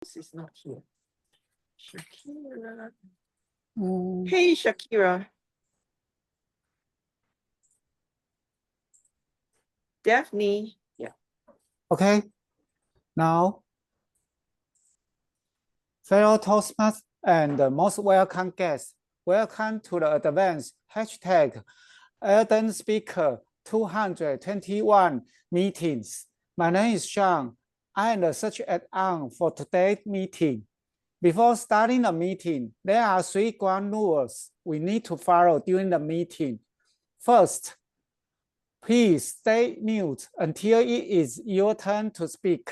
is not here. Shakira. Hey, Shakira. Daphne. Yeah. Okay. Now, fellow Toastmasters and most welcome guests, welcome to the advanced hashtag Elden Speaker 221 meetings. My name is Sean. I am the search add-on for today's meeting. Before starting the meeting, there are 3 ground rules we need to follow during the meeting. First, please stay mute until it is your turn to speak.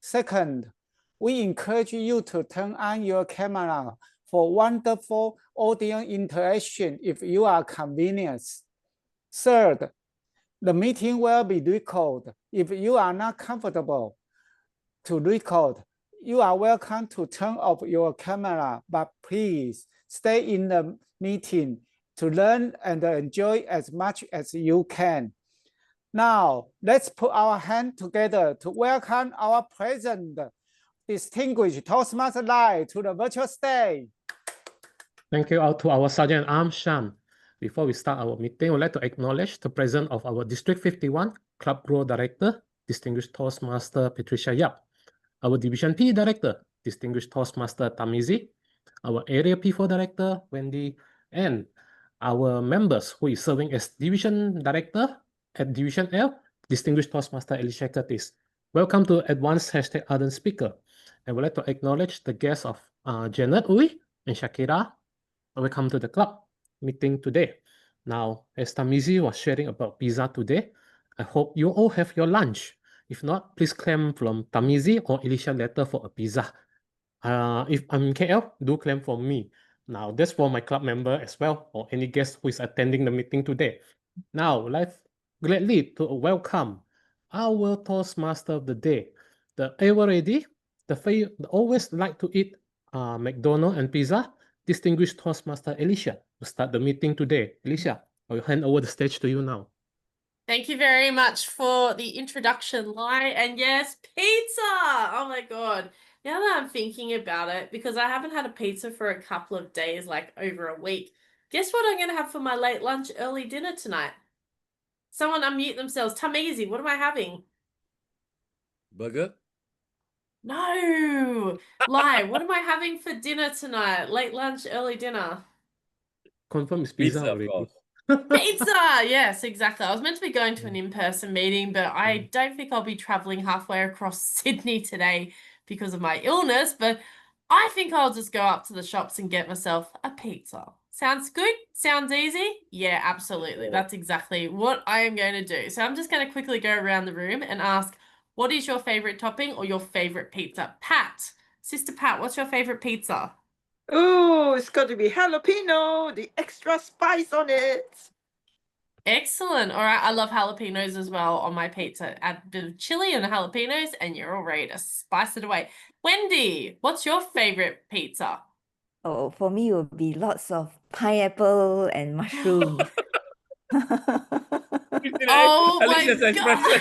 Second, we encourage you to turn on your camera for wonderful audio interaction if you are convenient. Third, the meeting will be recorded. If you are not comfortable to record, you are welcome to turn off your camera, but please stay in the meeting to learn and enjoy as much as you can. Now, let's put our hands together to welcome our present distinguished Toastmaster Lai to the virtual stage. Thank you all to our Sergeant at Arms, Sham. Before we start our meeting, we'd like to acknowledge the presence of our District 51 Club Grow Director, Distinguished Toastmaster Patricia Yap, our Division P Director, Distinguished Toastmaster Tamizi, our Area P4 Director, Wendy, and our members who is serving as Division Director at Division L, Distinguished Toastmaster Alicia Curtis. Welcome to Advanced Hashtag Ardent Speaker. And we'd like to acknowledge the guests of Janet Uy and Shakira. Welcome to the club meeting today. Now, as Tamizi was sharing about pizza today, I hope you all have your lunch. If not, please claim from Tamizi or Alicia later for a pizza. If I'm in KL, do claim from me. Now, that's for my club member as well, or any guest who is attending the meeting today. Now, let's gladly to welcome our Toastmaster of the day, the ever ready, the always like to eat McDonald's and pizza, Distinguished Toastmaster Alicia, to start the meeting today. Alicia, I will hand over the stage to you now. Thank you very much for the introduction, Lai. And yes, pizza! Oh my God. Now that I'm thinking about it, because I haven't had a pizza for a couple of days, like over a week, guess what I'm going to have for my late lunch, early dinner tonight? Someone unmute themselves. Tamizi, what am I having? Burger? No. Lai, what am I having for dinner tonight? Late lunch, early dinner? Confirm it's pizza already. Pizza! Yes, exactly. I was meant to be going to an in-person meeting, but I don't think I'll be traveling halfway across Sydney today because of my illness, but I think I'll just go up to the shops and get myself a pizza. Sounds good? Sounds easy? Yeah, absolutely. That's exactly what I am going to do. So I'm just going to quickly go around the room and ask, what is your favorite topping or your favorite pizza? Pat, Sister Pat, what's your favorite pizza? Oh, it's got to be jalapeno, the extra spice on it. Excellent. All right. I love jalapenos as well on my pizza. Add a bit of chili and jalapenos and you're all ready to spice it away. Wendy, what's your favorite pizza? Oh, for me, it would be lots of pineapple and mushroom. Oh my Alicia's God. expression.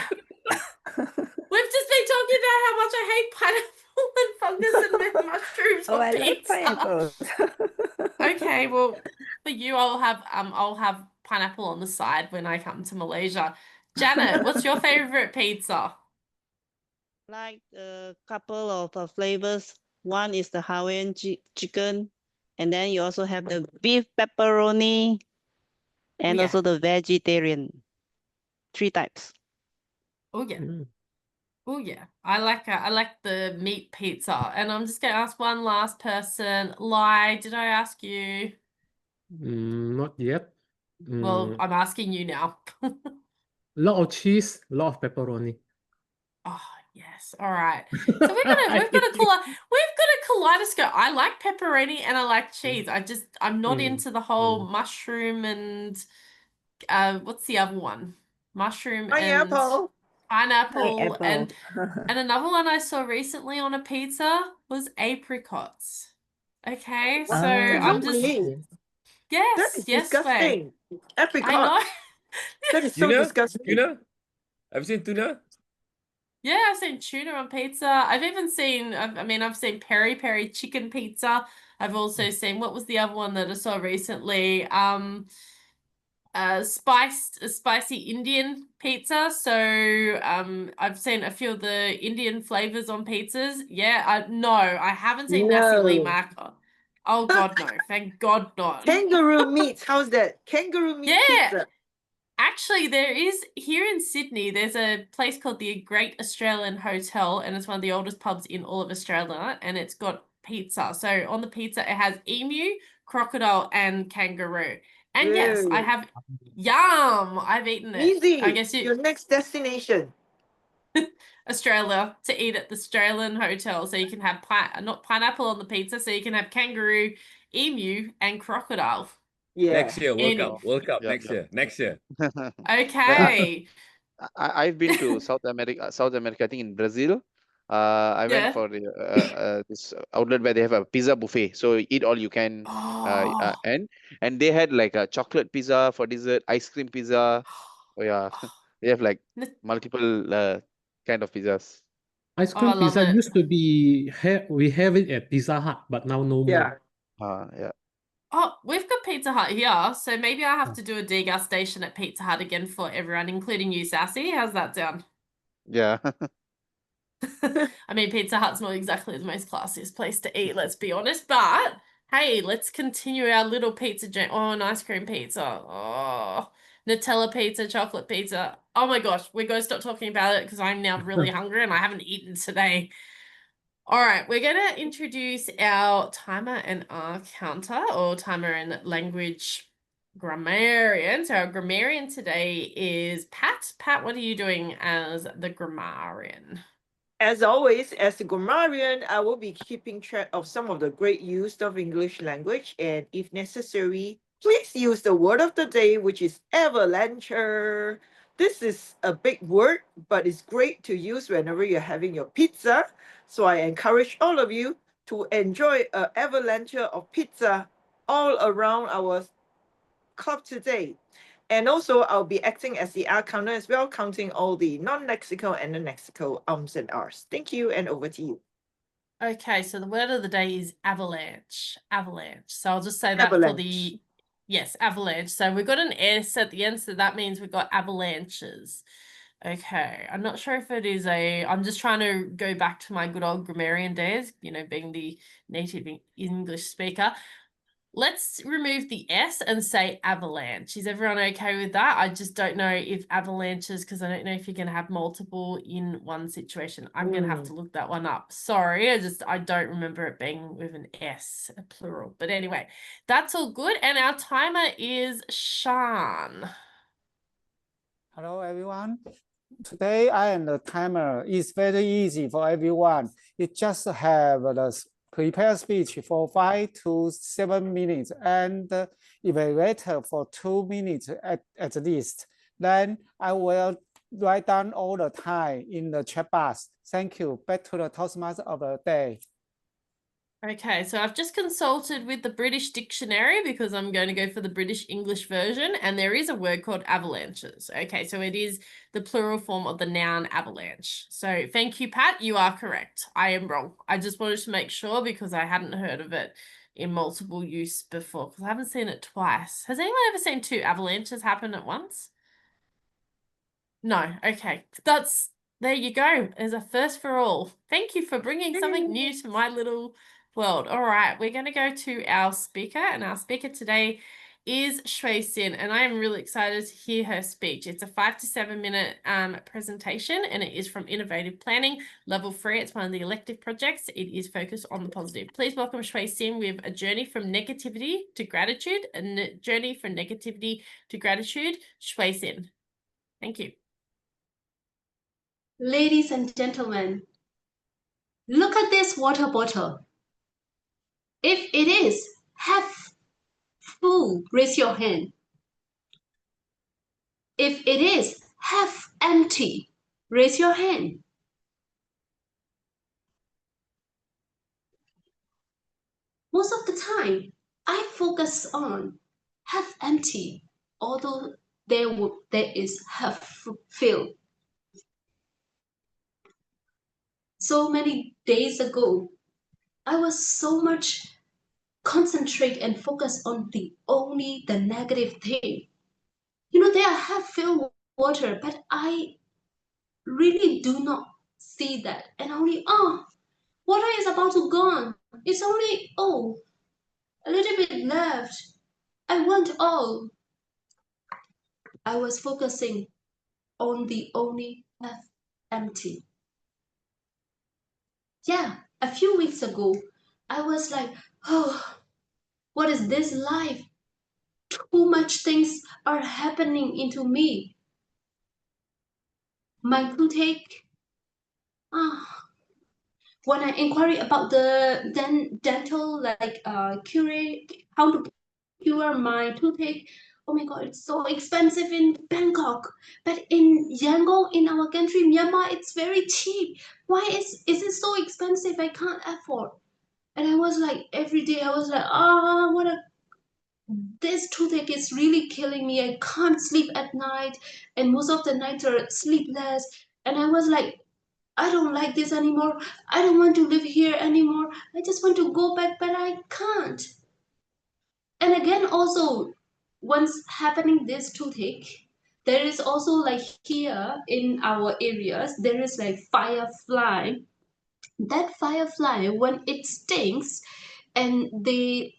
We've just been talking about how much I hate pineapple and fungus and mushrooms Oh, on I love pizza. pineapple. Okay, well, for you, I'll have pineapple on the side when I come to Malaysia. Janet, what's your favorite pizza? Like a couple of flavors. One is the Hawaiian chicken, and then you also have the beef pepperoni, and also the vegetarian. 3 types. Oh yeah. Oh yeah. I like the meat pizza. And I'm just gonna ask one last person. Lai, did I ask you? Not yet. Well, I'm asking you now. Lot of cheese, lot of pepperoni. Oh yes. All right. So we've got a kaleidoscope. I like pepperoni and I like cheese. I'm not into the whole mushroom and what's the other one? Mushroom Pineapple. and pineapple. Pineapple. And another one I saw recently on a pizza was apricots. Okay, so I'm just That is disgusting. I Apricot. know. That is so disgusting. Tuna? Have you seen tuna? Yeah, I've seen tuna on pizza. I've even seen, I've seen peri peri chicken pizza. I've also seen, what was the other one that I saw recently? Spicy Indian pizza. So I've seen a few of the Indian flavors on pizzas. Yeah, no, I haven't seen nasi No. lemak. Oh God, no! Thank God, not. Kangaroo meat. How's that? Kangaroo meat Yeah. pizza. Actually, there is here in Sydney, there's a place called the Great Australian Hotel, and it's one of the oldest pubs in all of Australia, and it's got pizza. So on the pizza, it has emu, crocodile, and kangaroo. And yes, I Ooh. have yum. I've eaten it. Easy. I guess Your next destination. Australia to eat at the Australian Hotel, so you can have not pineapple on the pizza, so you can have kangaroo, emu, and crocodile. Yeah. Next year, World Any- Cup. World Cup Yeah, next yeah. year. Next year. Okay. I've been to South America, I think in Brazil. I Yeah. went for the this outlet where they have a pizza buffet. So eat all you can. Oh. And they had like a chocolate pizza for dessert, ice cream pizza. Oh yeah, they have like multiple kind of pizzas. Ice Oh, cream I love pizza it. used to be we have it at Pizza Hut, but now no Yeah. more. Yeah. Oh, we've got Pizza Hut here, so maybe I have to do a degustation at Pizza Hut again for everyone, including you, Sassy. How's that sound? Yeah. I mean, Pizza Hut's not exactly the most classiest place to eat, let's be honest, but hey, let's continue our little pizza journey. Oh, an ice cream pizza. Oh, Nutella pizza, chocolate pizza. Oh my gosh, we're going to stop talking about it because I'm now really hungry and I haven't eaten today. All right, we're going to introduce our timer and our counter, or timer and language grammarian. So our grammarian today is Pat. Pat, what are you doing as the grammarian? As always, as a grammarian, I will be keeping track of some of the great use of English language, and if necessary, please use the word of the day, which is avalanche. This is a big word, but it's great to use whenever you're having your pizza. So I encourage all of you to enjoy an avalanche of pizza all around our club today. And also, I'll be acting as the R counter as well, counting all the non-lexical and the lexical ums and Rs. Thank you, and over to you. Okay, so the word of the day is avalanche. Avalanche. So I'll just say that for the... Yes, avalanche. So we've got an S at the end, so that means we've got avalanches. Okay, I'm not sure if it is I'm just trying to go back to my good old grammarian days, being the native English speaker. Let's remove the S and say avalanche. Is everyone okay with that? I just don't know if avalanches, because I don't know if you're going to have multiple in one situation. I'm going to have to look that one up. Sorry, I don't remember it being with an S, a plural. But anyway, that's all good. And our timer is Sean. Hello, everyone. Today, I am the timer. It's very easy for everyone. You just have the prepare speech for 5 to 7 minutes and evaluate for 2 minutes at least. Then I will write down all the time in the chat box. Thank you. Back to the Toastmaster of the day. Okay, so I've just consulted with the British dictionary because I'm going to go for the British English version, and there is a word called avalanches. Okay, so it is the plural form of the noun avalanche. So thank you, Pat. You are correct. I am wrong. I just wanted to make sure because I hadn't heard of it in multiple use before, because I haven't seen it twice. Has anyone ever seen 2 avalanches happen at once? No. Okay. There you go. There's a first for all. Thank you for bringing something new to my little world. All right, we're going to go to our speaker, and our speaker today is Shui Sin, and I am really excited to hear her speech. It's a 5 to 7 minute presentation, and it is from Innovative Planning, Level 3. It's one of the elective projects. It is focused on the positive. Please welcome Shui Sin with a journey from negativity to gratitude, a journey from negativity to gratitude. Shui Sin. Thank you. Ladies and gentlemen, look at this water bottle. If it is half full, raise your hand. If it is half empty, raise your hand. Most of the time, I focus on half empty, although there is half filled. so many days ago, I was so much concentrate and focus on only the negative thing. You know, there I have filled water, but I really do not see that. And only, water is about to gone. It's only, a little bit left. I want all. I was focusing on the only half empty. Yeah, a few weeks ago, I was like, what is this life? Too much things are happening into me. My toothache. When I inquiry about the dental how to cure my toothache, oh my god, it's so expensive in Bangkok. But in Yangon, in our country, Myanmar, it's very cheap. Why is it so expensive? I can't afford. And I was like, every day I was like, this toothache is really killing me. I can't sleep at night, and most of the nights are sleepless. And I was like, I don't like this anymore. I don't want to live here anymore. I just want to go back, but I can't. And again, also, once happening this toothache, there is also like here in our areas, there is like firefly. That firefly, when it stings and they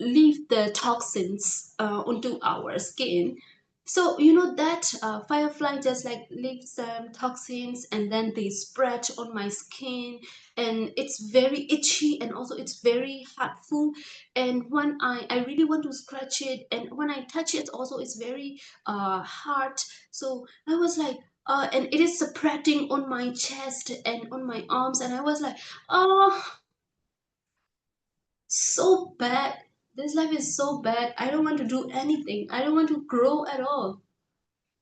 leave the toxins onto our skin, so you know that firefly just like leaves some toxins and then they spread on my skin, and it's very itchy and also it's very hurtful. And when I really want to scratch it, and when I touch it also it's very hard. So I was like, and it is spreading on my chest and on my arms, and I was like, oh, so bad. This life is so bad. I don't want to do anything. I don't want to grow at all.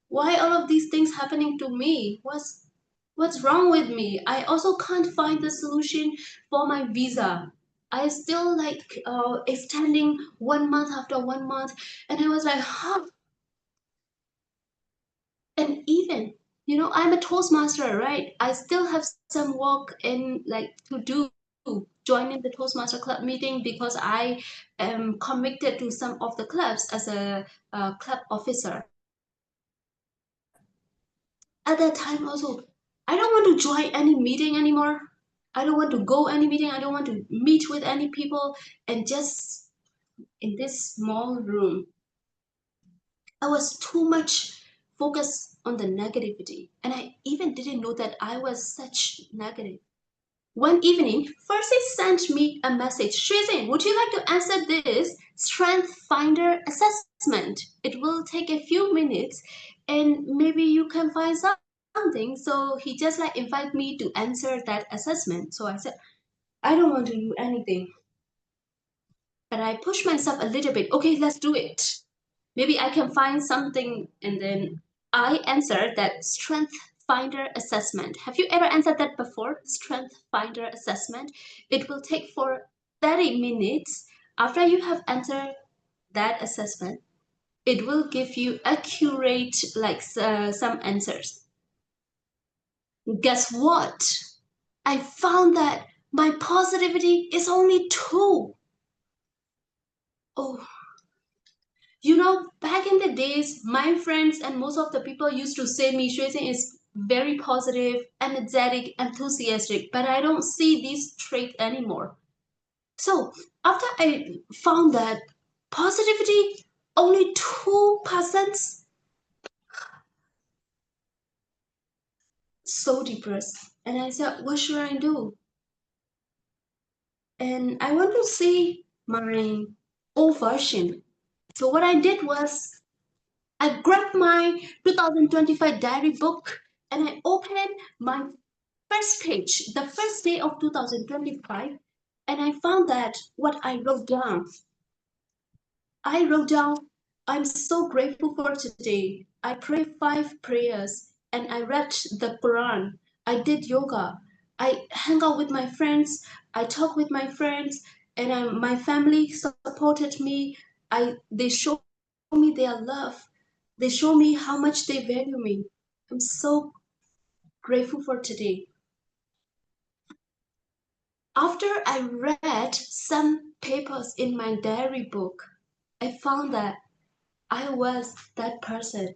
Why all of these things happening to me? What's wrong with me? I also can't find the solution for my visa. I still like extending 1 month after 1 month, and I was like, huh. And even, you know, I'm a Toastmaster, right? I still have some work in like to do, joining the Toastmaster club meeting, because I am committed to some of the clubs as a club officer. At that time also, I don't want to join any meeting anymore. I don't want to go any meeting. I don't want to meet with any people, and just in this small room, I was too much focused on the negativity, and I even didn't know that I was such negative. One evening, Percy sent me a message. Shizin, would you like to answer this Strength Finder assessment? It will take a few minutes, and maybe you can find something. So he just like invited me to answer that assessment. So I said, I don't want to do anything. But I pushed myself a little bit. Okay, let's do it. Maybe I can find something. And then I answered that Strength Finder assessment. Have you ever answered that before? Strength Finder assessment. It will take for 30 minutes. After you have answered that assessment, it will give you accurate like some answers. Guess what? I found that my positivity is only 2. Oh, you know, back in the days, my friends and most of the people used to say me, Xuezhen is very positive, energetic, enthusiastic, but I don't see these traits anymore. So after I found that positivity only 2%, so depressed. And I said, what should I do? And I want to see my old version. So what I did was I grabbed my 2025 diary book and I opened my first page, the first day of 2025, and I found that what I wrote down. I wrote down, I'm so grateful for today. I prayed 5 prayers and I read the Quran. I did yoga. I hang out with my friends. I talk with my friends, and my family supported me. They showed me their love. They show me how much they value me. I'm so grateful for today. After I read some papers in my diary book, I found that I was that person.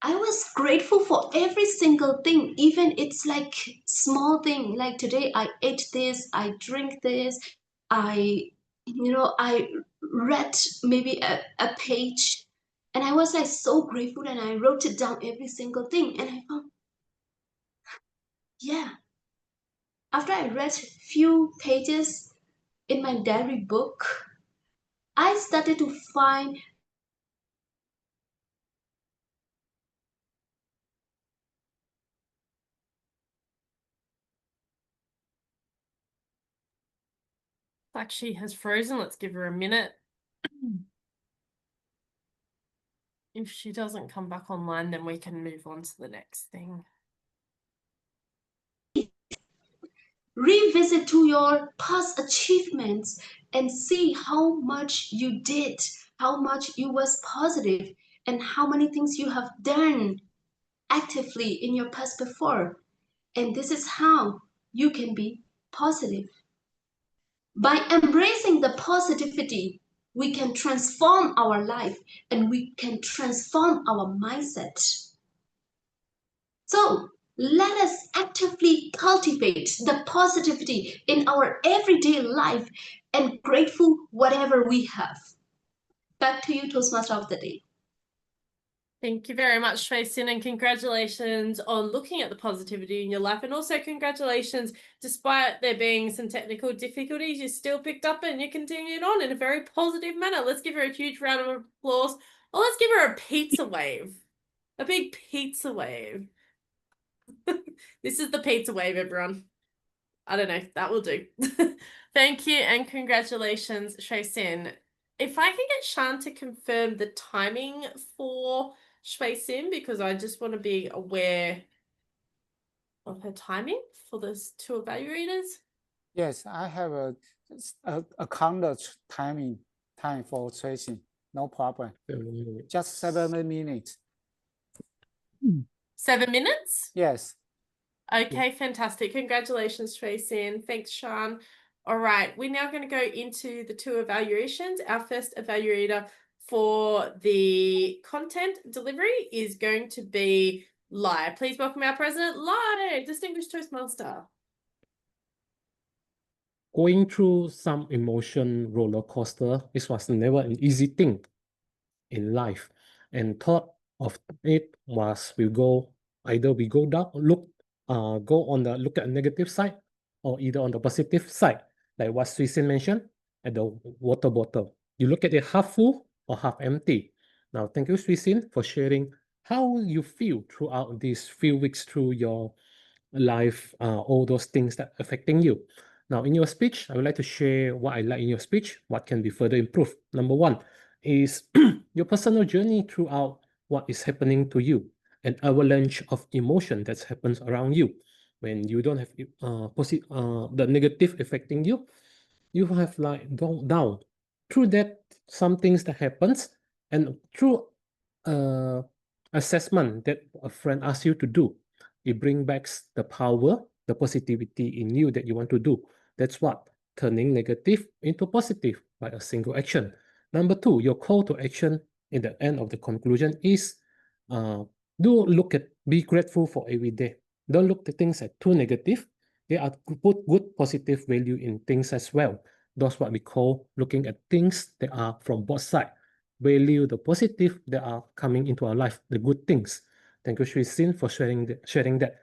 I was grateful for every single thing, even it's like small thing. Like today I ate this, I drink this, I read maybe a page, and I was like so grateful, and I wrote it down every single thing, and I found, yeah. After I read few pages in my diary book, I started to find Like she has frozen. Let's give her a minute. If she doesn't come back online, then we can move on to the next thing. revisit to your past achievements and see how much you did, how much you was positive, and how many things you have done actively in your past before. And this is how you can be positive. By embracing the positivity, we can transform our life and we can transform our mindset. So let us actively cultivate the positivity in our everyday life and grateful whatever we have. Back to you, Toastmaster of the Day. Thank you very much, Shui Sin, and congratulations on looking at the positivity in your life. And also congratulations, despite there being some technical difficulties, you still picked up and you continued on in a very positive manner. Let's give her a huge round of applause. Or let's give her a pizza wave. A big pizza wave. This is the pizza wave, everyone. I don't know. That will do. Thank you and congratulations, Shui Sin. If I can get Shan to confirm the timing for Shui Sin, because I just want to be aware of her timing for those two evaluators. Yes, I have a counter time for tracing. No problem. Just 7 minutes. 7 minutes? Yes. Okay, fantastic. Congratulations, Shui Sin. Thanks, Shan. All right, we're now going to go into the two evaluations. Our first evaluator for the content delivery is going to be Lai. Please welcome our president, Lai, Distinguished Toastmaster. Going through some emotion roller coaster, this was never an easy thing in life. And thought of it was either we go down, look at the negative side, or either on the positive side, like what Suisin mentioned at the water bottle. You look at it half full or half empty. Now, thank you, Suisin, for sharing how you feel throughout these few weeks through your life, all those things that affecting you. Now, in your speech, I would like to share what I like in your speech, what can be further improved. Number one is your personal journey throughout what is happening to you, an avalanche of emotion that happens around you. When you don't have the negative affecting you, you have like gone down. Through that, some things that happens, and through assessment that a friend asks you to do, it brings back the power, the positivity in you that you want to do. That's what turning negative into positive by a single action. Number two, your call to action in the end of the conclusion is be grateful for every day. Don't look at things as too negative. They are put good positive value in things as well. That's what we call looking at things that are from both sides. Value the positive that are coming into our life, the good things. Thank you, Shui Sin, for sharing that.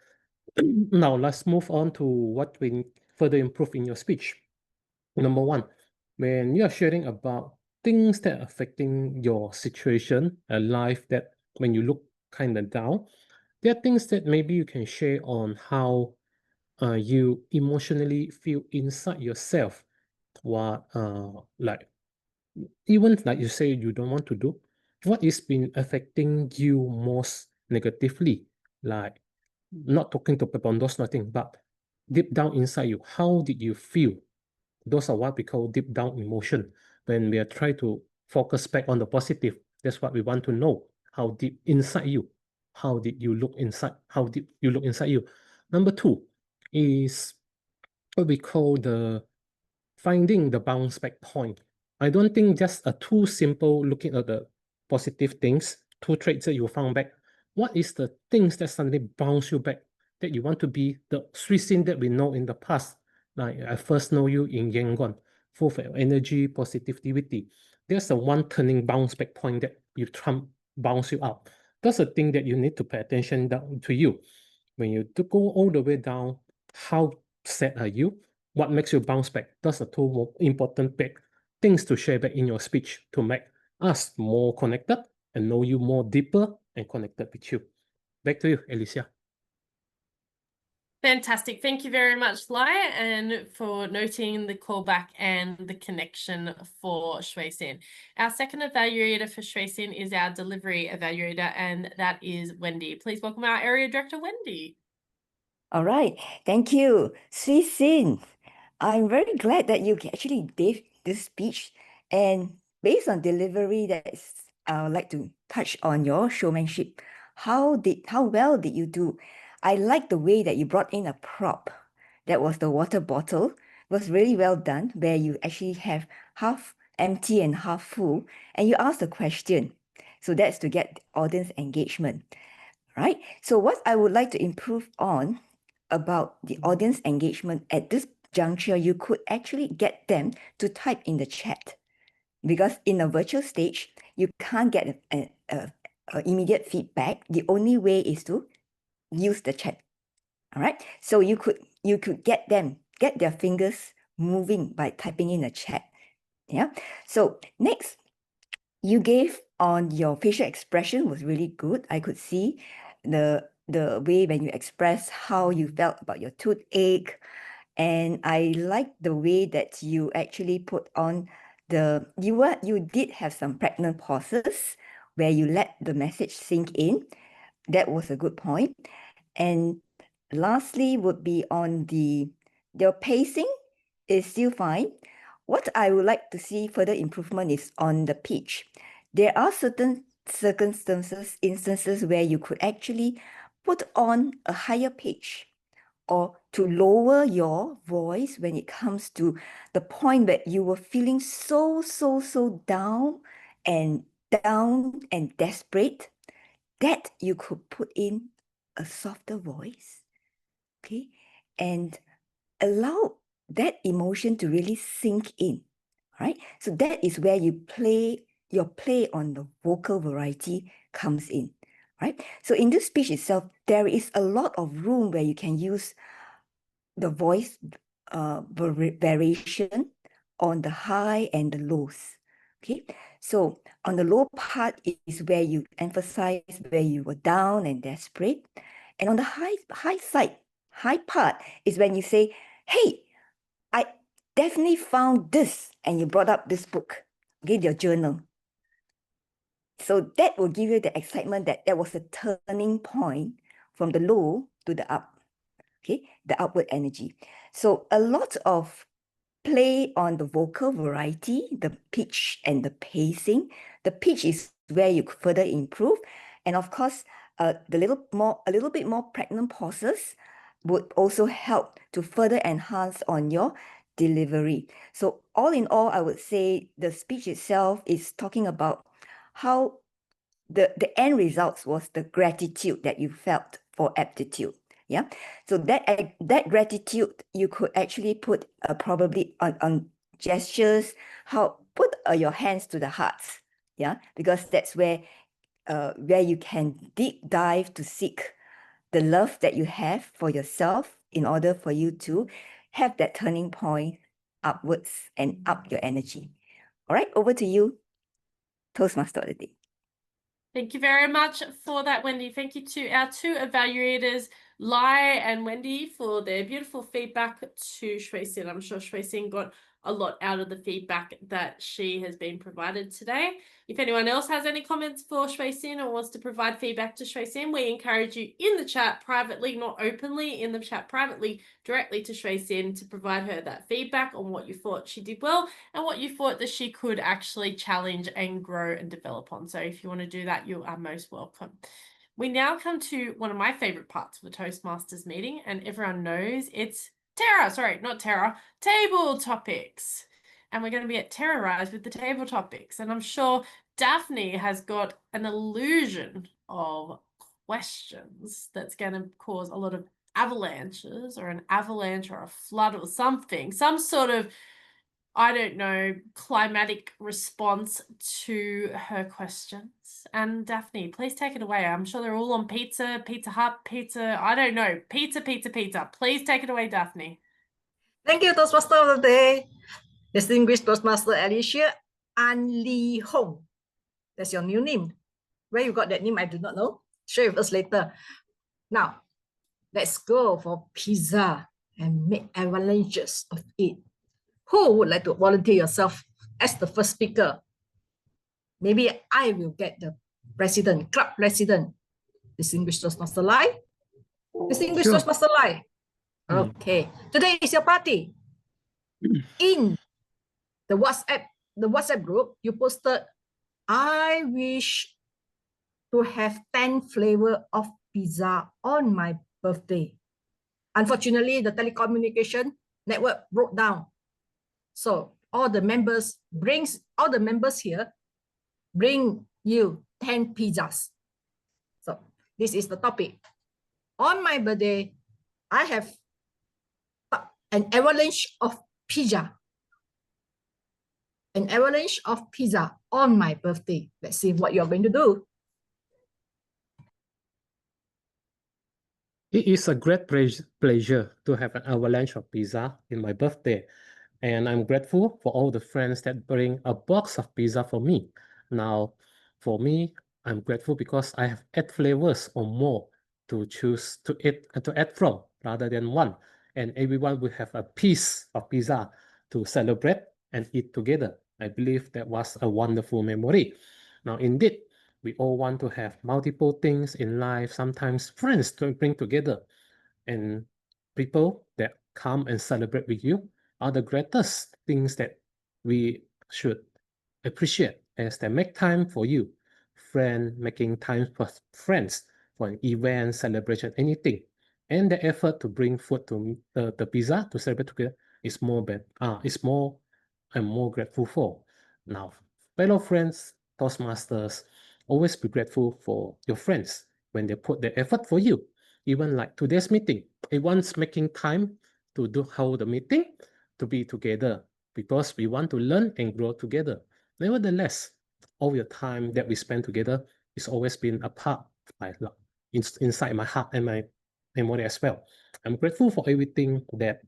Now, let's move on to what we further improve in your speech. Number one, when you are sharing about things that are affecting your situation, a life that when you look kind of down, there are things that maybe you can share on how you emotionally feel inside yourself. What like even like you say you don't want to do, what is been affecting you most negatively? Like not talking to people on those nothing, but deep down inside you, how did you feel? Those are what we call deep down emotion. When we are trying to focus back on the positive, that's what we want to know. How deep inside you? How did you look inside? How deep you look inside you? Number two is what we call the finding the bounce back point. I don't think just a too simple looking at the positive things, two traits that you found back. What is the things that suddenly bounce you back that you want to be the Swiss that we know in the past? Like I first know you in Yangon, full of energy, positivity. There's a one turning bounce back point that you bounce you up. That's a thing that you need to pay attention down to you. When you go all the way down, how sad are you? What makes you bounce back? That's the two more important things to share back in your speech to make us more connected and know you more deeper and connected with you. Back to you, Alicia. Fantastic. Thank you very much, Lai, and for noting the callback and the connection for Shui Sin. Our second evaluator for Shui Sin is our delivery evaluator, and that is Wendy. Please welcome our area director, Wendy. All right, thank you. Sui Sin, I'm very glad that you actually gave this speech, and based on delivery, I would like to touch on your showmanship. How well did you do? I like the way that you brought in a prop. That was the water bottle. It was really well done, where you actually have half empty and half full, and you ask a question. So that's to get audience engagement, right? So what I would like to improve on about the audience engagement at this juncture, you could actually get them to type in the chat, because in a virtual stage, you can't get a immediate feedback. The only way is to use the chat. All right. So you could get their fingers moving by typing in the chat. Yeah. So next, you gave on your facial expression was really good. I could see the way when you express how you felt about your toothache. And I like the way that you actually put on you did have some pregnant pauses where you let the message sink in. That was a good point. And lastly would be on your pacing is still fine. What I would like to see further improvement is on the pitch. There are certain instances where you could actually put on a higher pitch or to lower your voice when it comes to the point that you were feeling so down and desperate, that you could put in a softer voice, okay, and allow that emotion to really sink in, right? So that is where your play on the vocal variety comes in, right? So in this speech itself, there is a lot of room where you can use the voice variation on the high and the lows. Okay, so on the low part is where you emphasize where you were down and desperate, and on the high part is when you say, "Hey, I definitely found this," and you brought up this book, okay, your journal. So that will give you the excitement that there was a turning point from the low to the up. Okay, the upward energy. So a lot of play on the vocal variety, the pitch and the pacing. The pitch is where you could further improve. And of course, a little bit more pregnant pauses would also help to further enhance on your delivery. So all in all, I would say the speech itself is talking about how the end results was the gratitude that you felt for aptitude. Yeah, so that gratitude you could actually put probably on gestures. How put your hands to the hearts. Yeah, because that's where you can deep dive to seek the love that you have for yourself in order for you to have that turning point upwards and up your energy. All right, over to you, Toastmaster of the day. Thank you very much for that, Wendy. Thank you to our two evaluators, Lai and Wendy, for their beautiful feedback to Shui Sin. I'm sure Shui Sin got a lot out of the feedback that she has been provided today. If anyone else has any comments for Shui Sin or wants to provide feedback to Shui Sin, we encourage you in the chat privately, not openly, in the chat privately, directly to Shui Sin to provide her that feedback on what you thought she did well and what you thought that she could actually challenge and grow and develop on. So if you want to do that, you are most welcome. We now come to one of my favorite parts of the Toastmasters meeting, and everyone knows it's table topics. And we're going to get terrorized with the table topics. And I'm sure Daphne has got an illusion of questions that's going to cause a lot of avalanches or an avalanche or a flood or something, some sort of, I don't know, climatic response to her questions. And Daphne, please take it away. I'm sure they're all on pizza, Pizza Hut, pizza, I don't know, pizza. Please take it away, Daphne. Thank you, Toastmaster of the Day. Distinguished Toastmaster Alicia and Lee Hong. That's your new name. Where you got that name, I do not know. Share with us later. Now, let's go for pizza and make avalanches of it. Who would like to volunteer yourself as the first speaker? Maybe I will get the president, club president. Distinguished Toastmaster Lai. Distinguished Sure. Toastmaster Lai. Okay, today is your party. In the WhatsApp group, you posted, I wish to have 10 flavor of pizza on my birthday. Unfortunately, the telecommunication network broke down. So all the members here bring you 10 pizzas. So this is the topic. On my birthday, I have an avalanche of pizza. An avalanche of pizza on my birthday. Let's see what you're going to do. It is a great pleasure to have an avalanche of pizza in my birthday. And I'm grateful for all the friends that bring a box of pizza for me. Now, for me, I'm grateful because I have 8 flavors or more to choose to add from rather than one. And everyone will have a piece of pizza to celebrate and eat together. I believe that was a wonderful memory. Now, indeed, we all want to have multiple things in life, sometimes friends to bring together. And people that come and celebrate with you are the greatest things that we should appreciate, as they make time for you. Friend making time for friends for an event, celebration, anything. And the effort to bring food to the pizza to celebrate together is more I'm more grateful for. Now, fellow friends, Toastmasters, always be grateful for your friends when they put the effort for you. Even like today's meeting, everyone's making time to hold the meeting, to be together, because we want to learn and grow together. Nevertheless, all your time that we spend together is always been a part of my life, inside my heart and my memory as well. I'm grateful for everything that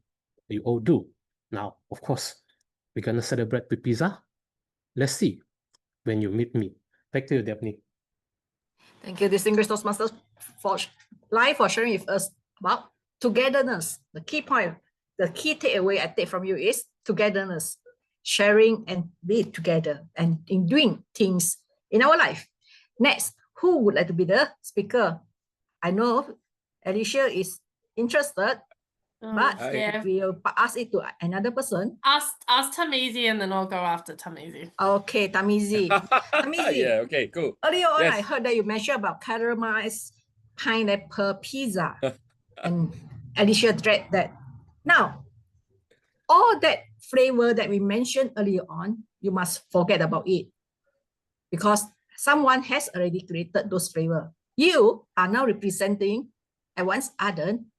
you all do. Now, of course, we're gonna celebrate with pizza. Let's see when you meet me. Back to you, Daphne. Thank you, distinguished Toastmasters, for sharing with us about togetherness. The key point, the key takeaway I take from you is togetherness, sharing and be together and in doing things in our life. Next, who would like to be the speaker? I know Alicia is interested, but yeah. we'll ask it to another person. Ask Tamizi and then I'll go after Tamizi. Okay, Tamizi. Tamizi. Yeah, okay, cool. Earlier on, I Yes. heard that you mentioned about caramelized pineapple pizza. And Alicia dread that. Now, all that flavor that we mentioned earlier on, you must forget about it. Because someone has already created those flavors. You are now representing Advanced Arden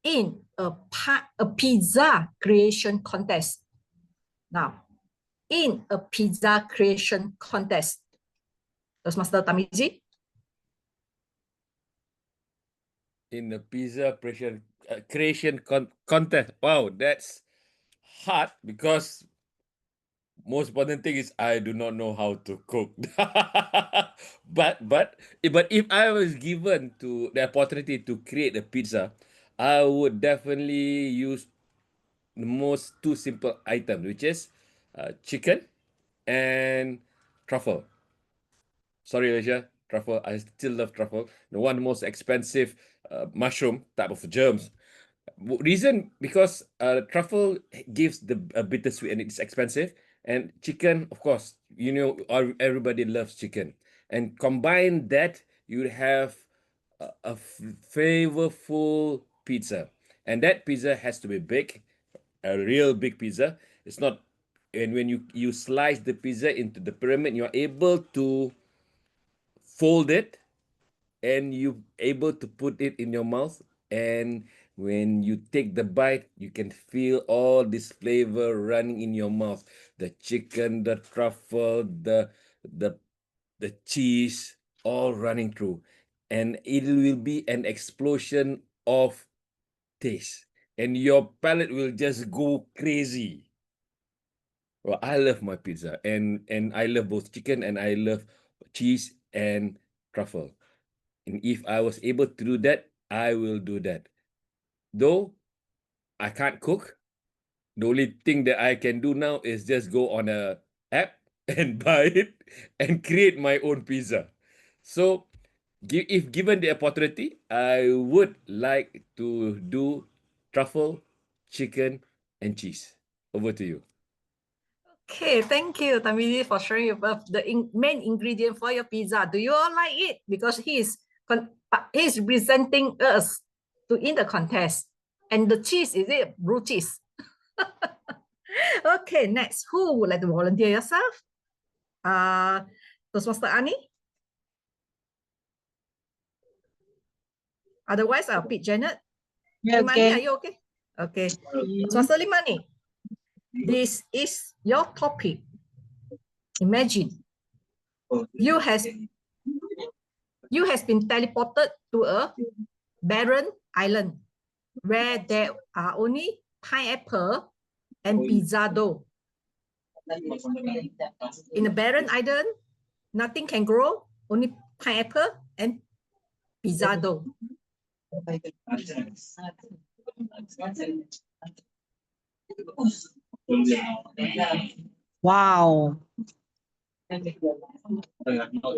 in a pizza creation contest. Now, in a pizza creation contest, Toastmaster Tamizi? In the pizza creation contest. Wow, that's hard because most important thing is I do not know how to cook. but if I was given to the opportunity to create a pizza, I would definitely use the most 2 simple items, which is chicken and truffle. Sorry, Alicia, truffle. I still love truffle. The one most expensive mushroom type of germs. Reason because truffle gives the bittersweet and it's expensive, and chicken, of course, you know, everybody loves chicken, and combine that, you have a flavorful pizza. And that pizza has to be big, a real big pizza. It's not, and when you slice the pizza into the pyramid, you're able to fold it and you able to put it in your mouth, and when you take the bite you can feel all this flavor running in your mouth, the chicken, the truffle, the the cheese, all running through, and it will be an explosion of taste and your palate will just go crazy. Well, I love my pizza, and I love both chicken and I love cheese and truffle. And if I was able to do that, I will do that. Though I can't cook, the only thing that I can do now is just go on a app and buy it and create my own pizza. So, if given the opportunity, I would like to do truffle, chicken, and cheese. Over to you. Okay, thank you, Tamidi, for sharing about the main ingredient for your pizza. Do you all like it? Because he's presenting us to in the contest. And the cheese, is it blue cheese? Okay, next, who would like to volunteer yourself? Toastmaster Ani? Otherwise, I'll pick Janet. Yeah, Limani, okay. are you okay? Okay. Toastmaster Limani, this is your topic. Imagine you has been teleported to a barren island where there are only pineapple and pizza dough. In a barren island, nothing can grow, only pineapple and pizza dough. Wow.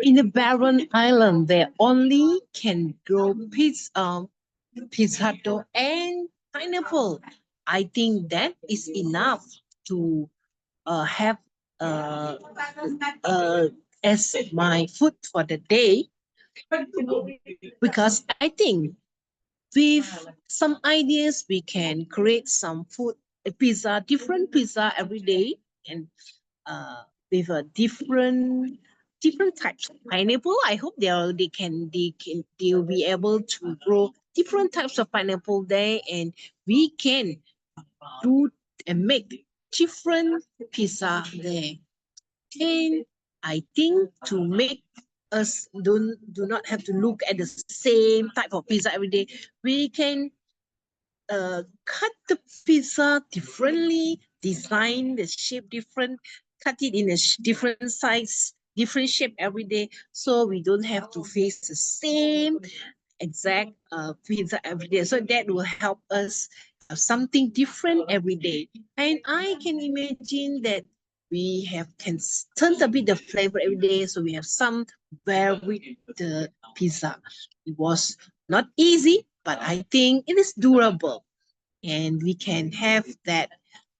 In a barren island, they only can grow pizza dough and pineapple. I think that is enough to have as my food for the day, because I think with some ideas we can create some food, a pizza, different pizza every day, and with a different types of pineapple. I hope they'll be able to grow different types of pineapple there, and we can do and make different pizza there. And I think to make us do not have to look at the same type of pizza every day, we can cut the pizza differently, design the shape different, cut it in a different size, different shape every day, so we don't have to face the same exact pizza every day. So that will help us have something different every day. And I can imagine that we can turn a bit the flavor every day, so we have some varied the pizza. It was not easy, but I think it is durable, and we can have that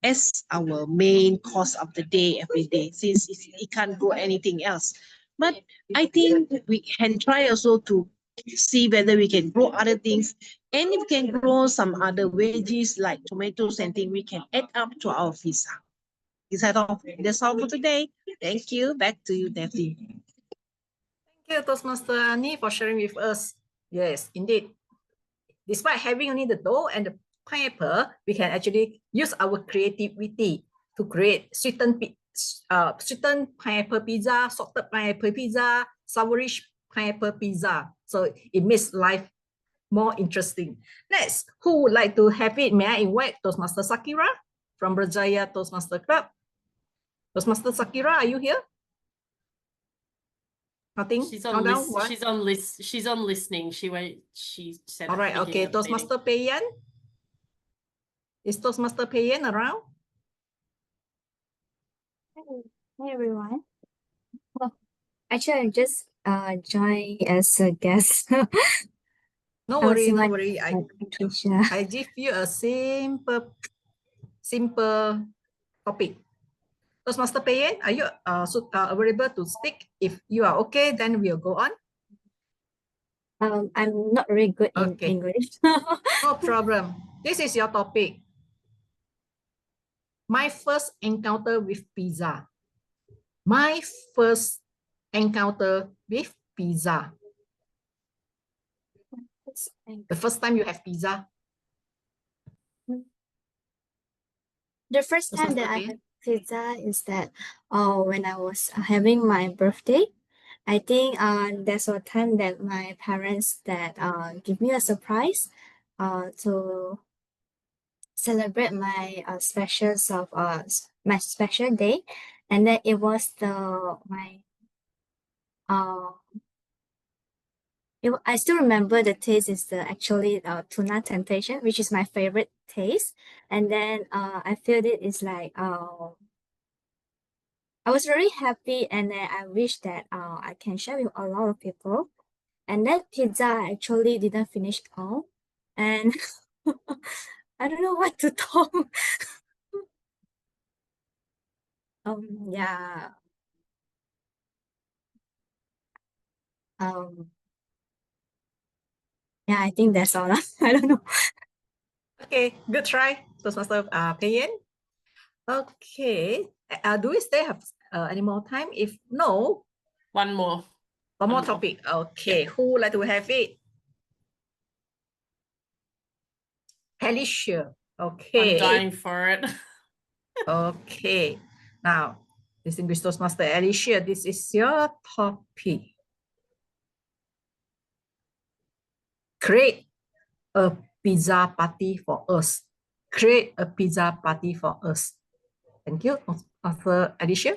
as our main course of the day every day, since it can't grow anything else. But I think we can try also to see whether we can grow other things, and if we can grow some other veggies like tomatoes and things, we can add up to our pizza. Is that all? That's all for today. Thank you. Back to you, Daphne. Thank you, Toastmaster Ani, for sharing with us. Yes, indeed. Despite having only the dough and the pineapple, we can actually use our creativity to create sweetened pineapple pizza, salted pineapple pizza, sourish pineapple pizza. So it makes life more interesting. Next, who would like to have it? May I invite Toastmaster Sakira from Berjaya Toastmaster Club? Toastmaster Sakira, are you here? Nothing. She's on she's on listening. She said. All right. Okay. Toastmaster Payan. Is Toastmaster Payan around? Hi everyone. Well, actually, I just joined as a guest. No worry, no worry. Patricia. I give you a simple topic. Toastmaster Payan, are you available to speak? If you are okay, then we'll go on. I'm not very good in Okay. English. No problem. This is your topic. My first encounter with pizza. My first encounter with pizza. The first time you have pizza. The first What's time the that I name? had pizza is that when I was having my birthday. I think there's a time that my parents that give me a surprise to celebrate my specials of my special day, and then it was my I still remember the taste is actually tuna temptation, which is my favorite taste. And then I feel it is like I was very happy, and then I wish that I can share with a lot of people. And that pizza I actually didn't finish all, and I don't know what to talk. Yeah. Yeah, I think that's all. I don't know. Okay, good try. Toastmaster Payen. Okay. Do we still have any more time? If no, One more. one more topic. Okay, who would like to have it? Alicia. Okay. I'm dying for it. Okay. Now, distinguished Toastmaster Alicia, this is your topic. Create a pizza party for us. Create a pizza party for us. Thank you, Toastmaster Alicia.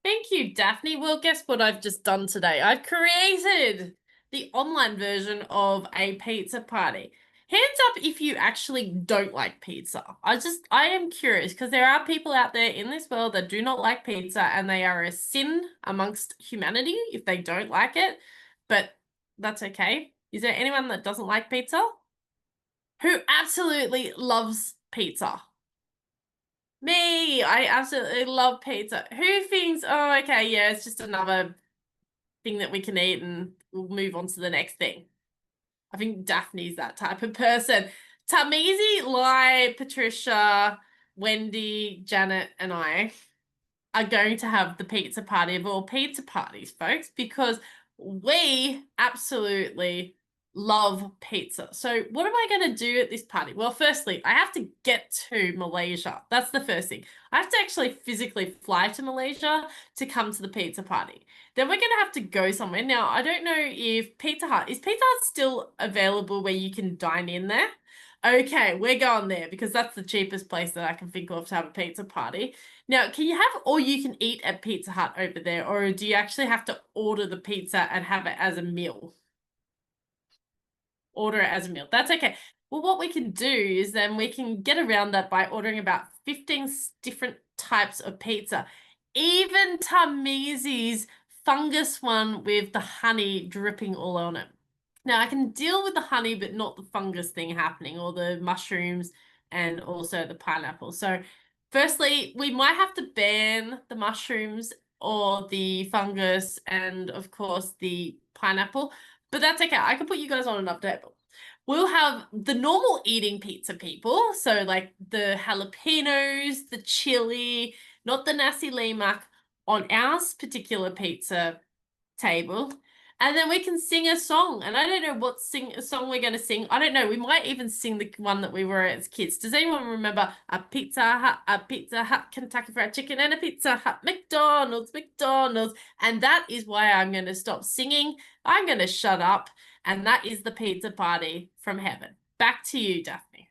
Thank you, Daphne. Well, guess what I've just done today? I've created the online version of a pizza party. Hands up if you actually don't like pizza. I am curious because there are people out there in this world that do not like pizza, and they are a sin amongst humanity if they don't like it, but that's okay. Is there anyone that doesn't like pizza? Who absolutely loves pizza? Me, I absolutely love pizza. Who thinks, oh, okay, yeah, it's just another thing that we can eat and we'll move on to the next thing? I think Daphne's that type of person. Tamizi, Lai, Patricia, Wendy, Janet, and I are going to have the pizza party of all pizza parties, folks, because we absolutely love pizza. So what am I going to do at this party? Well, firstly, I have to get to Malaysia. That's the first thing. I have to actually physically fly to Malaysia to come to the pizza party. Then we're going to have to go somewhere. Now, I don't know if is Pizza Hut still available where you can dine in there? Okay, we're going there because that's the cheapest place that I can think of to have a pizza party. Now, can you have all you can eat at Pizza Hut over there, or do you actually have to order the pizza and have it as a meal? Order it as a meal. That's okay. Well, what we can do is then we can get around that by ordering about 15 different types of pizza. Even Tamizi's fungus one with the honey dripping all on it. Now, I can deal with the honey, but not the fungus thing happening, or the mushrooms and also the pineapple. So firstly, we might have to ban the mushrooms or the fungus and, of course, the pineapple. But that's okay. I can put you guys on another table. We'll have the normal eating pizza people. So like the jalapenos, the chili, not the nasi lemak on our particular pizza table. And then we can sing a song. And I don't know what song we're going to sing. I don't know. We might even sing the one that we were as kids. Does anyone remember a Pizza Hut, Kentucky Fried Chicken, and a Pizza Hut, McDonald's. And that is why I'm going to stop singing. I'm going to shut up. And that is the pizza party from heaven. Back to you, Daphne.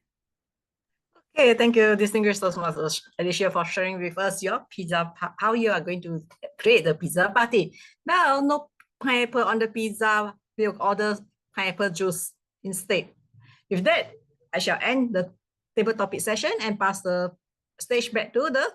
Okay, thank you, distinguished Toastmaster Alicia, for sharing with us your pizza, how you are going to create the pizza party. Now, no pineapple on the pizza, we'll order pineapple juice instead. With that, I shall end the table topic session and pass the stage back to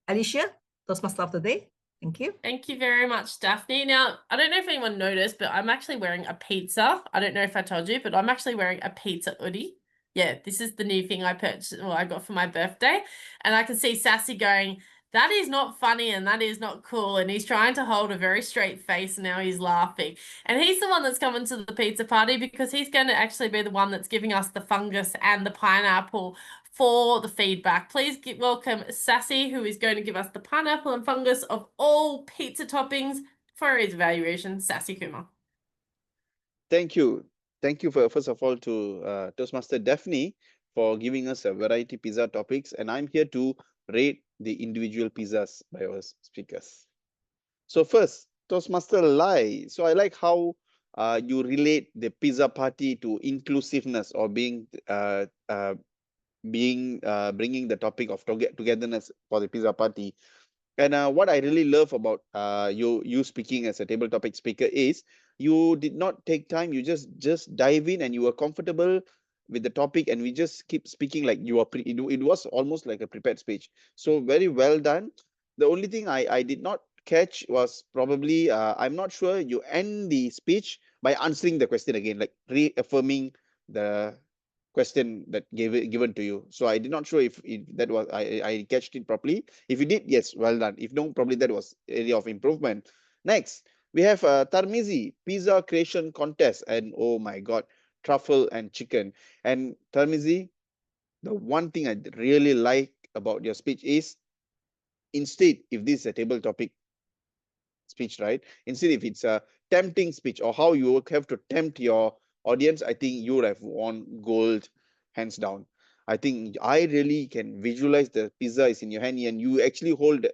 Alicia, Toastmaster of the day. Thank you. Thank you very much, Daphne. Now, I don't know if anyone noticed, but I'm actually wearing a pizza. I don't know if I told you, but I'm actually wearing a pizza hoodie. Yeah, this is the new thing I purchased, well, I got for my birthday. And I can see Sassy going, That is not funny and that is not cool. And he's trying to hold a very straight face and now he's laughing. And he's the one that's coming to the pizza party because he's going to actually be the one that's giving us the fungus and the pineapple for the feedback. Please welcome Sassy, who is going to give us the pineapple and fungus of all pizza toppings for his evaluation. Sassy Kumar. Thank you. Thank you for first of all to Toastmaster Daphne for giving us a variety pizza topics, and I'm here to rate the individual pizzas by our speakers. So first, Toastmaster Lai. So I like how you relate the pizza party to inclusiveness or bringing the topic of togetherness for the pizza party. And what I really love about you speaking as a table topic speaker is you did not take time. You just dive in and you were comfortable with the topic, and we just keep speaking like you are. It was almost like a prepared speech. So very well done. The only thing I did not catch was probably I'm not sure you end the speech by answering the question again, like reaffirming the question that given to you. So I did not sure if that was I catched it properly. If you did, yes, well done. If no, probably that was area of improvement. Next, we have Tarmizi pizza creation contest, and oh my god, truffle and chicken. And Tarmizi, the one thing I really like about your speech is, instead, if this is a table topic speech, right? Instead, if it's a tempting speech or how you have to tempt your audience, I think you would have won gold hands down. I think I really can visualize the pizza is in your hand and you actually hold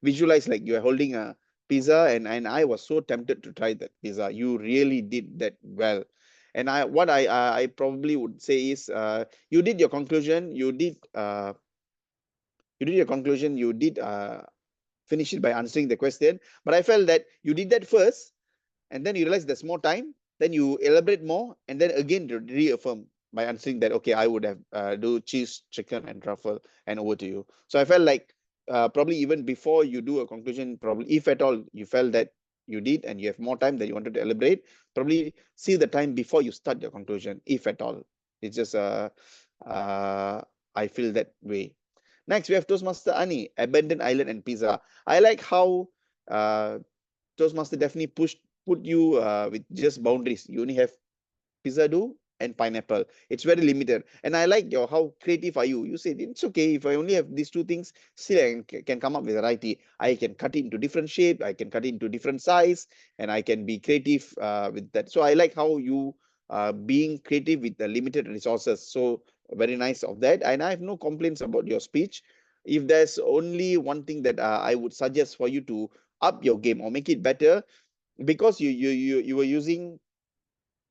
visualize like you are holding a pizza, and I was so tempted to try that pizza. You really did that well. And I probably would say is you did your conclusion, you did finish it by answering the question. But I felt that you did that first, and then you realize there's more time. Then you elaborate more, and then again reaffirm by answering that, okay, I would have do cheese, chicken, and truffle, and over to you. So I felt like probably even before you do a conclusion, probably if at all you felt that you did and you have more time that you wanted to elaborate, probably see the time before you start your conclusion, if at all. It's just I feel that way. Next, we have Toastmaster Ani, Abandoned Island and Pizza. I like how Toastmaster definitely put you with just boundaries. You only have pizza dough and pineapple. It's very limited. And I like your how creative are you. You said it's okay if I only have these two things, still I can come up with a variety. I can cut it into different shape, I can cut it into different size, and I can be creative with that. So I like how you being creative with the limited resources. So very nice of that. And I have no complaints about your speech. If there's only one thing that I would suggest for you to up your game or make it better, because you were using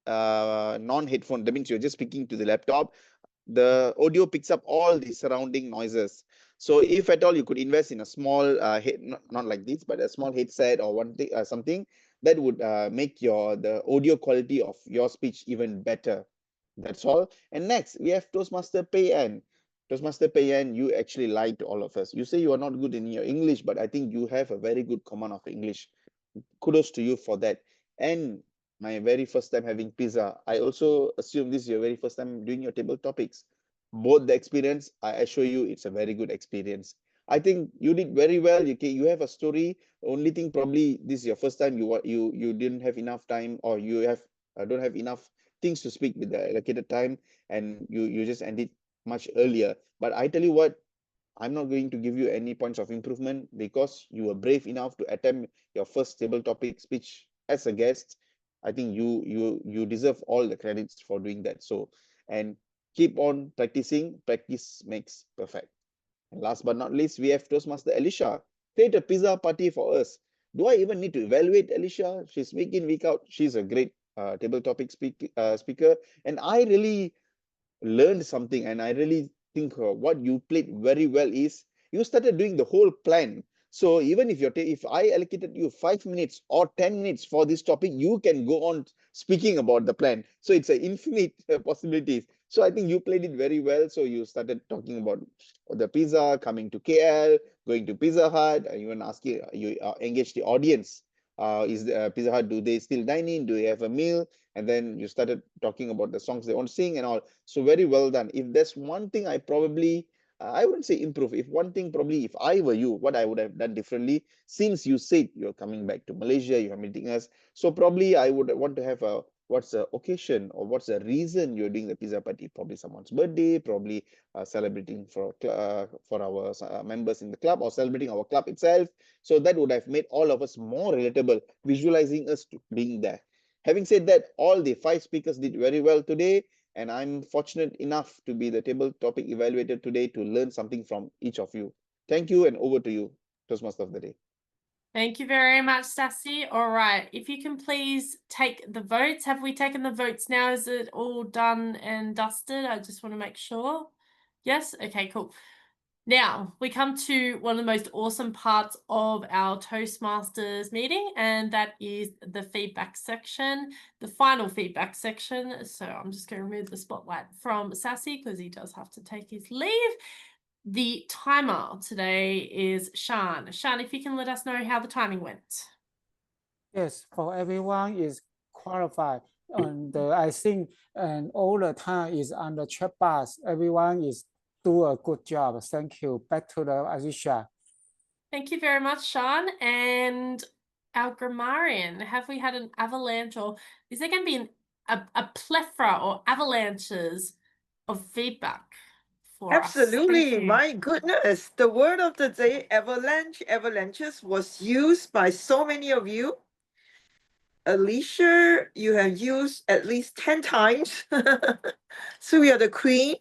non-headphone, that means you're just speaking to the laptop, the audio picks up all the surrounding noises. So if at all you could invest in a small not like this, but a small headset or one thing something that would make the audio quality of your speech even better. That's all. And next we have Toastmaster Payan. Toastmaster Payan, you actually lied to all of us. You say you are not good in your English, but I think you have a very good command of English. Kudos to you for that. And my very first time having pizza, I also assume this is your very first time doing your table topics. Both the experience, I assure you, it's a very good experience. I think you did very well. You have a story. Only thing probably this is your first time. You didn't have enough time, or you have don't have enough things to speak with the allocated time, and you just ended much earlier. But I tell you what, I'm not going to give you any points of improvement because you were brave enough to attempt your first table topic speech as a guest. I think you deserve all the credits for doing that. So, and keep on practicing. Practice makes perfect. And last but not least, we have Toastmaster Alicia. Create a pizza party for us. Do I even need to evaluate Alicia? She's week in, week out. She's a great table topic speaker. And I really learned something, and I really think what you played very well is you started doing the whole plan. So even if I allocated you 5 minutes or 10 minutes for this topic, you can go on speaking about the plan. So it's an infinite possibilities. So I think you played it very well. So you started talking about the pizza, coming to KL, going to Pizza Hut, even asking you engage the audience. Is the Pizza Hut, do they still dine in? Do they have a meal? And then you started talking about the songs they want to sing and all. So very well done. If there's one thing I probably I wouldn't say improve. If one thing, probably if I were you, what I would have done differently, since you said you're coming back to Malaysia, you're meeting us. So probably I would want to have a, what's the occasion or what's the reason you're doing the pizza party? Probably someone's birthday, probably celebrating for our members in the club, or celebrating our club itself. So that would have made all of us more relatable, visualizing us being there. Having said that, all the 5 speakers did very well today, and I'm fortunate enough to be the table topic evaluator today to learn something from each of you. Thank you, and over to you, Toastmaster of the day. Thank you very much, Sassy. All right, if you can please take the votes. Have we taken the votes now? Is it all done and dusted? I just want to make sure. Yes? Okay, cool. Now, we come to one of the most awesome parts of our Toastmasters meeting, and that is the feedback section, the final feedback section. So I'm just going to remove the spotlight from Sassy because he does have to take his leave. The timer today is Shan. Shan, if you can let us know how the timing went. Yes, for everyone is qualified. And I think and all the time is on the chat box. Everyone is do a good job. Thank you. Back to the Alicia. Thank you very much, Sean. And our grammarian, have we had an avalanche, or is there going to be a plethora or avalanches of feedback for us? Thank Absolutely. you. My goodness. The word of the day, avalanche, avalanches, was used by so many of you. Alicia, you have used at least 10 times. So we are the queen.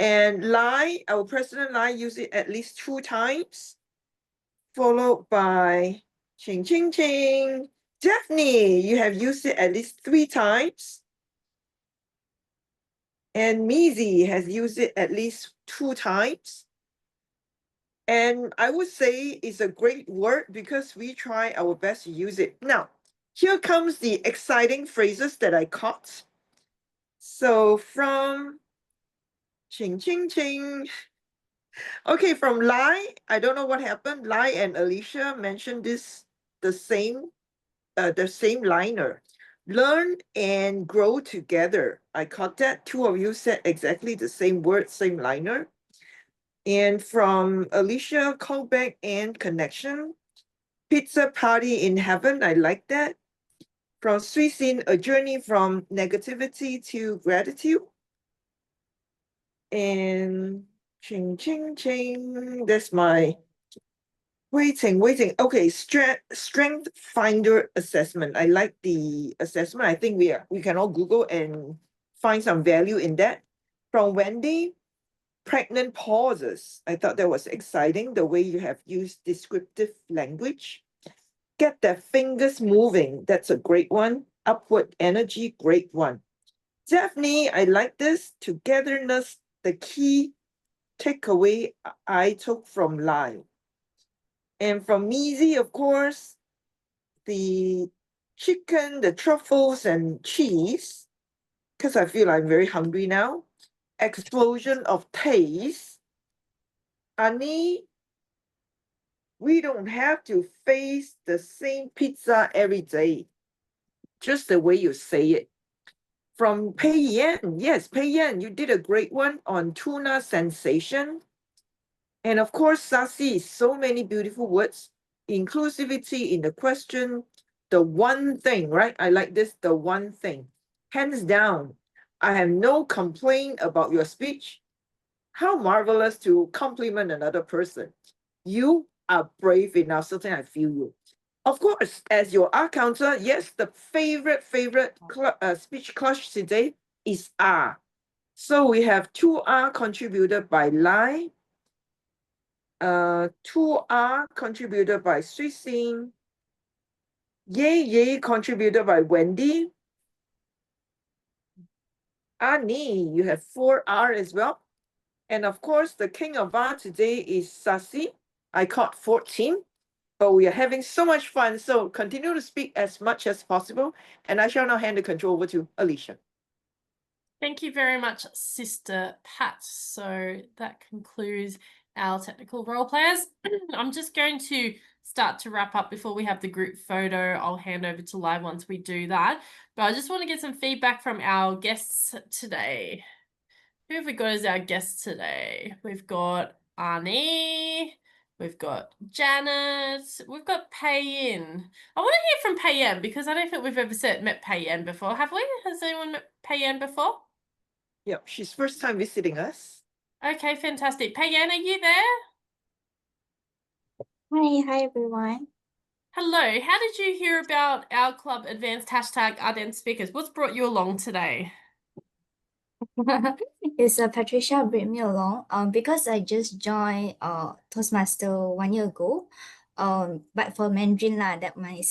And Lai, our president Lai, used it at least 2 times. Followed by Ching Ching Ching. Daphne, you have used it at least 3 times. And Mizi has used it at least 2 times. And I would say it's a great word because we try our best to use it. Now, here comes the exciting phrases that I caught. So from Ching Ching Ching. Okay, from Lai, I don't know what happened. Lai and Alicia mentioned this the same liner. Learn and grow together. I caught that. 2 of you said exactly the same word, same liner. And from Alicia, callback and connection. Pizza party in heaven. I like that. From Suisin, a journey from negativity to gratitude. And ching, ching, ching. That's my waiting. Okay, strength finder assessment. I like the assessment. I think we can all Google and find some value in that. From Wendy, pregnant pauses. I thought that was exciting, the way you have used descriptive language. Get their fingers moving. That's a great one. Upward energy, great one. Daphne, I like this. Togetherness, the key takeaway I took from Lai. And from Mizi, of course, the chicken, the truffles, and cheese, because I feel I'm very hungry now. Explosion of taste. Ani, we don't have to face the same pizza every day, just the way you say it. From Pei Yan, yes, Pei Yan, you did a great one on tuna sensation. And of course, Sassy, so many beautiful words. Inclusivity in the question, the one thing, right? I like this, the one thing. Hands down, I have no complaint about your speech. How marvelous to compliment another person. You are brave enough, certainly I feel you. Of course, as your art counselor, yes, the favorite speech clutch today is R. So we have 2R contributed by Lai, 2R contributed by Suisin, Yay contributed by Wendy. Ani, you have 4R as well. And of course, the king of R today is Sassy. I caught 14, but we are having so much fun. So continue to speak as much as possible. And I shall now hand the control over to Alicia. Thank you very much, Sister Pat. So that concludes our technical role players. I'm just going to start to wrap up before we have the group photo. I'll hand over to Live once we do that. But I just want to get some feedback from our guests today. Who have we got as our guests today? We've got Arnie, we've got Janet, we've got Pei-Yin. I want to hear from Pei-Yin because I don't think we've ever met Pei-Yin before, have we? Has anyone met Pei-Yin before? Yep, she's first time visiting us. Okay, fantastic. Pei-Yin, are you there? Hi everyone. Hello, how did you hear about our club advanced hashtag Ardent Speakers? What's brought you along today? It's Patricia bring me along because I just joined Toastmaster 1 year ago. But for Mandarin that my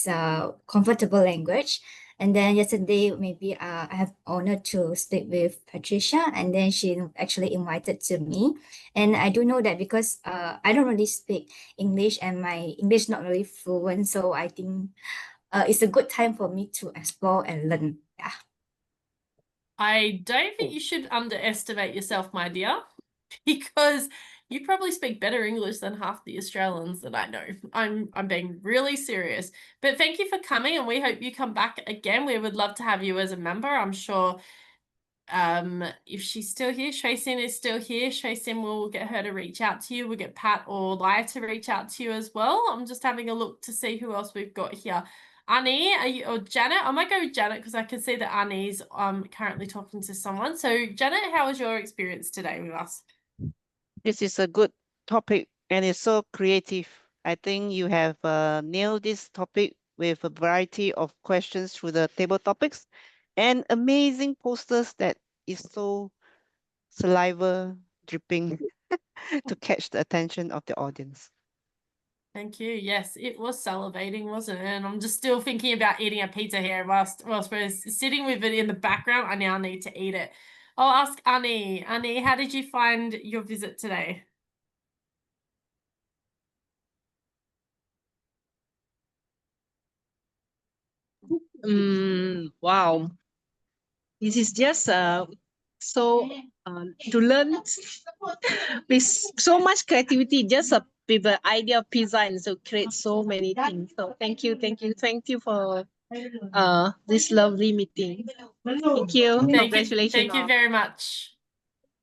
comfortable language. And then yesterday maybe I have honor to speak with Patricia, and then she actually invited to me. And I do know that because I don't really speak English and my English not really fluent, so I think it's a good time for me to explore and learn. Yeah. I don't think you should underestimate yourself, my dear, because you probably speak better English than half the Australians that I know. I'm being really serious. But thank you for coming, and we hope you come back again. We would love to have you as a member. I'm sure if she's still here, Shui Sin is still here. Shui Sin will get her to reach out to you. We'll get Pat or Lai to reach out to you as well. I'm just having a look to see who else we've got here. Annie, are you, or Janet? I might go with Janet because I can see that Annie's currently talking to someone. So Janet, how was your experience today with us? This is a good topic and it's so creative. I think you have nailed this topic with a variety of questions through the table topics and amazing posters that is so saliva dripping to catch the attention of the audience. Thank you. Yes, it was salivating, wasn't it? And I'm just still thinking about eating a pizza here whilst we're sitting with it in the background. I now need to eat it. I'll ask Annie. Annie, how did you find your visit today? Wow. This is just so to learn with so much creativity, just with the idea of pizza and so create so many things. So thank you for this lovely meeting. Thank you. Congratulations. Thank you very much.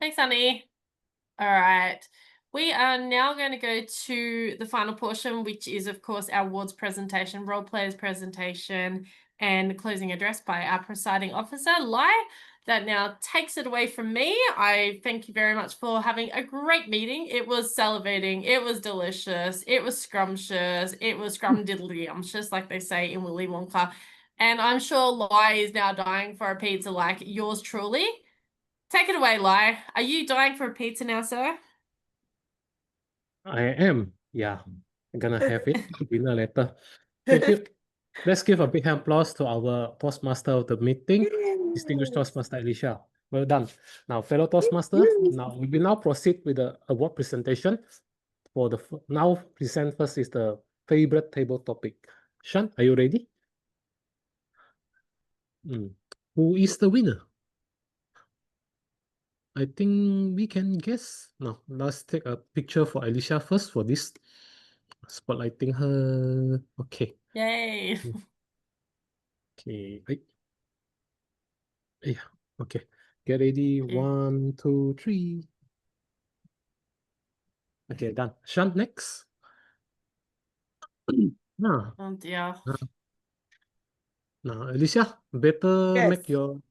Thanks, Annie. All right. We are now going to go to the final portion, which is, of course, our awards presentation, role players presentation, and closing address by our presiding officer, Lai. That now takes it away from me. I thank you very much for having a great meeting. It was salivating. It was delicious. It was scrumptious. It was scrumdiddly-umptious, like they say in Willy Wonka. And I'm sure Lai is now dying for a pizza like yours truly. Take it away, Lai. Are you dying for a pizza now, sir? I am. Yeah, I'm gonna have it for dinner later. Thank you. Let's give a big hand applause to our Toastmaster of the meeting, distinguished Toastmaster Alicia. Well done. Now, fellow Toastmaster, now we will now proceed with the award presentation. For the now present first is the favorite table topic. Sean, are you ready? Who is the winner? I think we can guess. Now, let's take a picture for Alicia first for this. Spotlighting her. Okay. Yay. Okay. Yeah. Okay. Get ready. Okay. 1, 2, 3. Okay, done. Sean, next. Now, Oh dear. Alicia, better Yes. make your.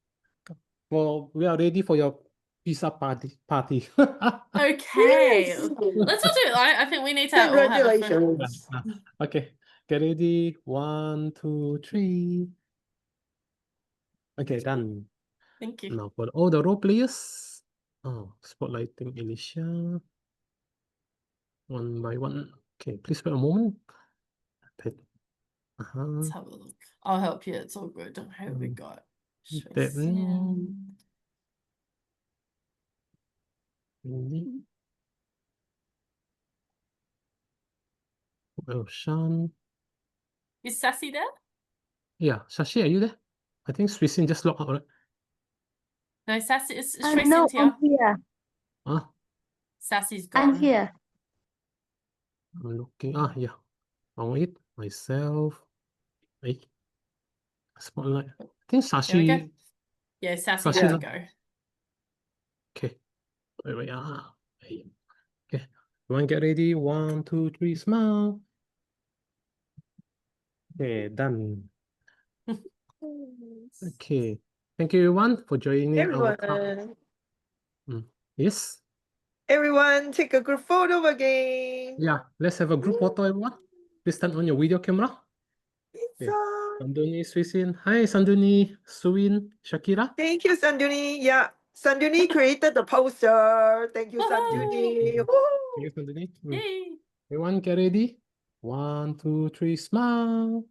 We are ready for your pizza party. Okay. Yes. Let's all do it. I think we need to all have a Congratulations. Okay, get ready. 1, 2, 3. Okay, done. Thank you. Now for all the role players. Spotlighting Alicia. One by one. Okay, please wait a moment. Let's have a look. I'll help you. It's all good. Who have we got? Then Sean. Is Sassy there? Yeah, Shashi, are you there? I think Swissin just logged out, right? No, Sassy is No, here. I'm here. Ah, Sassy's gone. I'm here. I'm looking. Yeah. On it. Myself. Hey. Spotlight. I think There we go. Sashi. Yeah, Sassy Sassy has to lah. go. Okay. Where we are. Okay. Everyone get ready. 1, 2, 3, smile. Okay, done. Okay. Thank you everyone for joining our club. Everyone, Yes. everyone, take a group photo again. Yeah, let's have a group photo, everyone. Please turn on your video camera. Okay. Pizza. Sanduni, Swisin. Hi, Sanduni, Suin, Shakira. Thank you, Sanduni. Yeah, Sanduni created the poster. Thank you, Sanduni. Thank Woo! you, Sanduni. Yay. Everyone get ready. 1, 2, 3, smile.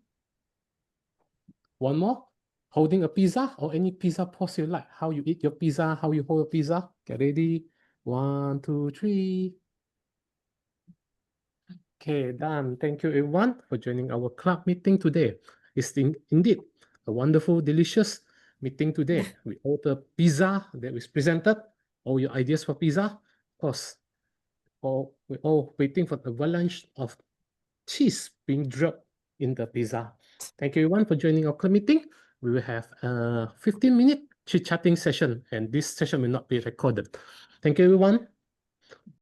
One more. Holding a pizza or any pizza pose you like. How you eat your pizza, how you hold your pizza. Get ready. 1, 2, 3. Okay, done. Thank you everyone for joining our club meeting today. It's indeed a wonderful, delicious meeting today. We ordered pizza that was presented. All your ideas for pizza. Of course, we're all waiting for the avalanche of cheese being dropped in the pizza. Thank you everyone for joining our club meeting. We will have a 15-minute chit-chatting session, and this session will not be recorded. Thank you everyone.